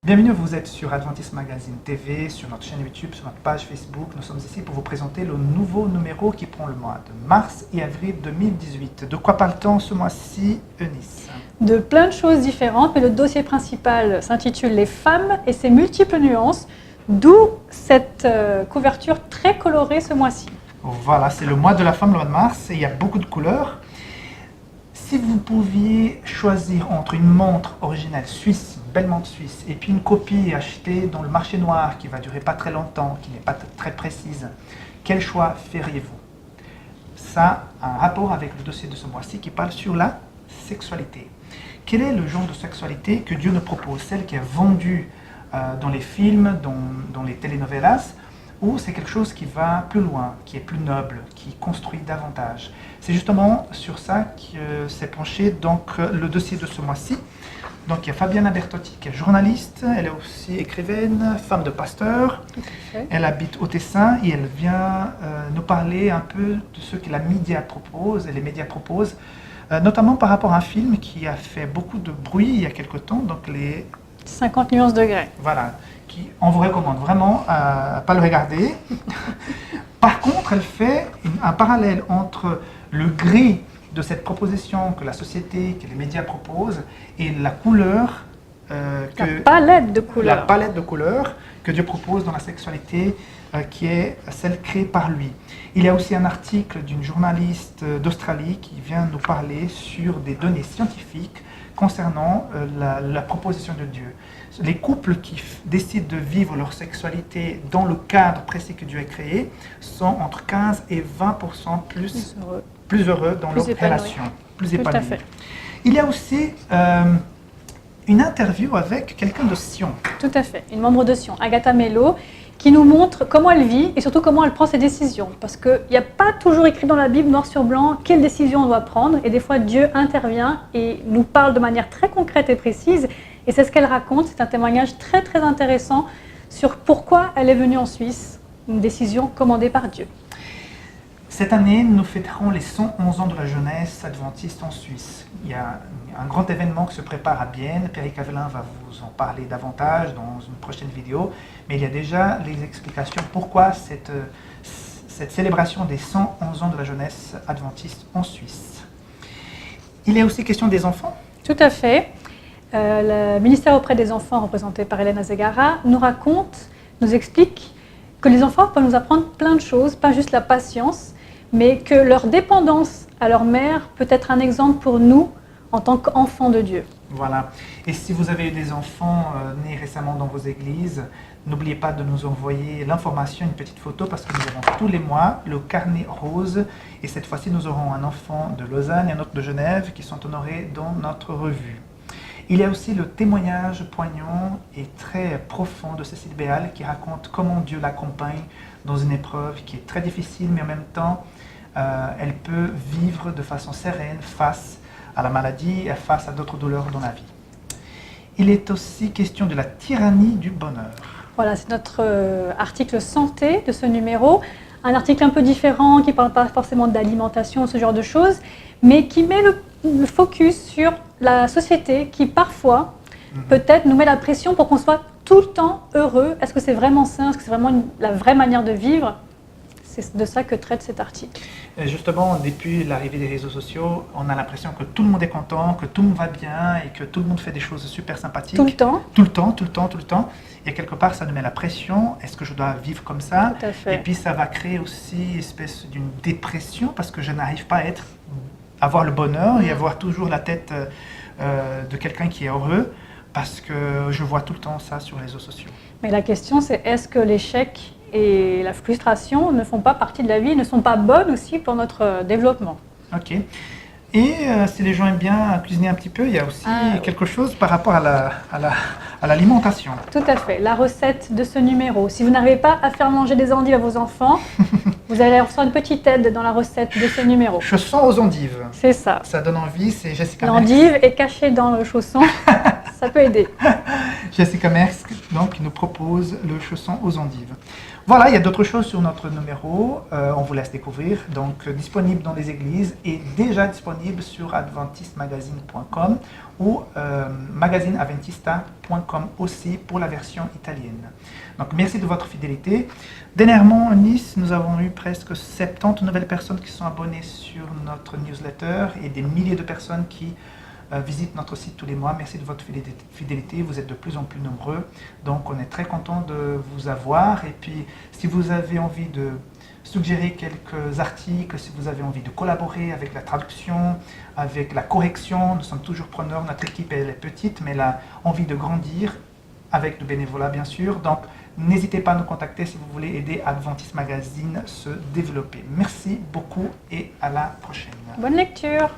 Bienvenue, vous êtes sur Adventist Magazine TV, sur notre chaîne YouTube, sur notre page Facebook. Nous sommes ici pour vous présenter le nouveau numéro qui prend le mois de mars et avril 2018. De quoi parle-t-on ce mois-ci, Eunice? De plein de choses différentes, mais le dossier principal s'intitule Les femmes et ses multiples nuances, d'où cette couverture très colorée ce mois-ci. Voilà, c'est le mois de la femme, le mois de mars, et il y a beaucoup de couleurs. Si vous pouviez choisir entre une montre originale suisse, une belle montre suisse, et puis une copie achetée dans le marché noir qui va durer pas très longtemps, qui n'est pas très précise, quel choix feriez-vous? Ça a un rapport avec le dossier de ce mois-ci qui parle sur la sexualité. Quel est le genre de sexualité que Dieu nous propose? Celle qui est vendue dans les films, dans les telenovelas, ou c'est quelque chose qui va plus loin, qui est plus noble, qui construit davantage? C'est justement sur ça que s'est penché donc, le dossier de ce mois-ci. Donc il y a Fabiana Bertotti qui est journaliste, elle est aussi écrivaine, femme de pasteur, elle habite au Tessin et elle vient nous parler un peu de ce que la média propose, et les médias proposent, notamment par rapport à un film qui a fait beaucoup de bruit il y a quelque temps, donc les 50 nuances de grès. Voilà, on vous recommande vraiment à ne pas le regarder. Par contre, elle fait un parallèle entre le gris de cette proposition que la société, que les médias proposent, et la couleur, La palette de couleurs que Dieu propose dans la sexualité, qui est celle créée par lui. Il y a aussi un article d'une journaliste d'Australie qui vient nous parler sur des données scientifiques concernant la proposition de Dieu. Les couples qui décident de vivre leur sexualité dans le cadre précis que Dieu a créé sont entre 15 et 20% plus heureux dans leur relation, plus épanouis. Il y a aussi une interview avec quelqu'un de Sion. Tout à fait, une membre de Sion, Agatha Mello, qui nous montre comment elle vit et surtout comment elle prend ses décisions. Parce qu'il n'y a pas toujours écrit dans la Bible, noir sur blanc, quelle décision on doit prendre. Et des fois, Dieu intervient et nous parle de manière très concrète et précise. Et c'est ce qu'elle raconte. C'est un témoignage très très intéressant sur pourquoi elle est venue en Suisse. Une décision commandée par Dieu. Cette année, nous fêterons les 111 ans de la jeunesse adventiste en Suisse. Il y a un grand événement qui se prépare à Bienne. Perry Cavelin va vous en parler davantage dans une prochaine vidéo. Mais il y a déjà les explications pourquoi cette célébration des 111 ans de la jeunesse adventiste en Suisse. Il est aussi question des enfants. Tout à fait. Le ministère auprès des enfants, représenté par Hélène Azegara, nous explique que les enfants peuvent nous apprendre plein de choses, pas juste la patience, mais que leur dépendance à leur mère peut être un exemple pour nous en tant qu'enfants de Dieu. Voilà. Et si vous avez eu des enfants nés récemment dans vos églises, n'oubliez pas de nous envoyer l'information, une petite photo, parce que nous avons tous les mois le carnet rose. Et cette fois-ci, nous aurons un enfant de Lausanne et un autre de Genève qui sont honorés dans notre revue. Il y a aussi le témoignage poignant et très profond de Cécile Béal qui raconte comment Dieu l'accompagne dans une épreuve qui est très difficile, mais en même temps, elle peut vivre de façon sereine face à la maladie et face à d'autres douleurs dans la vie. Il est aussi question de la tyrannie du bonheur. Voilà, c'est notre article santé de ce numéro. Un article un peu différent qui ne parle pas forcément d'alimentation, ce genre de choses, mais qui met le focus sur la société qui parfois, peut-être, nous met la pression pour qu'on soit tout le temps heureux. Est-ce que c'est vraiment sain? Est-ce que c'est vraiment la vraie manière de vivre? C'est de ça que traite cet article. Et justement, depuis l'arrivée des réseaux sociaux, on a l'impression que tout le monde est content, que tout le monde va bien et que tout le monde fait des choses super sympathiques. Tout le temps. Tout le temps, tout le temps, tout le temps. Et quelque part, ça nous met la pression. Est-ce que je dois vivre comme ça? Tout à fait. Et puis, ça va créer aussi une espèce d'une dépression parce que je n'arrive pas à avoir le bonheur et avoir toujours la tête de quelqu'un qui est heureux parce que je vois tout le temps ça sur les réseaux sociaux. Mais la question, c'est est-ce que l'échec et la frustration ne font pas partie de la vie, ne sont pas bonnes aussi pour notre développement? Ok. Et si les gens aiment bien cuisiner un petit peu, il y a aussi quelque chose par rapport à l'alimentation. Tout à fait. La recette de ce numéro. Si vous n'arrivez pas à faire manger des endives à vos enfants, vous allez recevoir une petite aide dans la recette de ce numéro. Chausson aux endives. C'est ça. Ça donne envie, c'est Jessica Merckx. L'endive est cachée dans le chausson. Ça peut aider. Jessica Merckx, donc, qui nous propose le chausson aux endives. Voilà, il y a d'autres choses sur notre numéro, on vous laisse découvrir. Donc, disponible dans les églises et déjà disponible sur adventistmagazine.com ou magazineadventista.com aussi pour la version italienne. Donc, merci de votre fidélité. Dernièrement, à Nice, nous avons eu presque 70 nouvelles personnes qui sont abonnées sur notre newsletter et des milliers de personnes qui visitent notre site tous les mois. Merci de votre fidélité, vous êtes de plus en plus nombreux, donc on est très content de vous avoir. Et puis si vous avez envie de suggérer quelques articles, si vous avez envie de collaborer avec la traduction, avec la correction, nous sommes toujours preneurs, notre équipe elle est petite, mais elle a envie de grandir avec le bénévolat bien sûr, donc n'hésitez pas à nous contacter si vous voulez aider Adventist Magazine à se développer. Merci beaucoup et à la prochaine. Bonne lecture.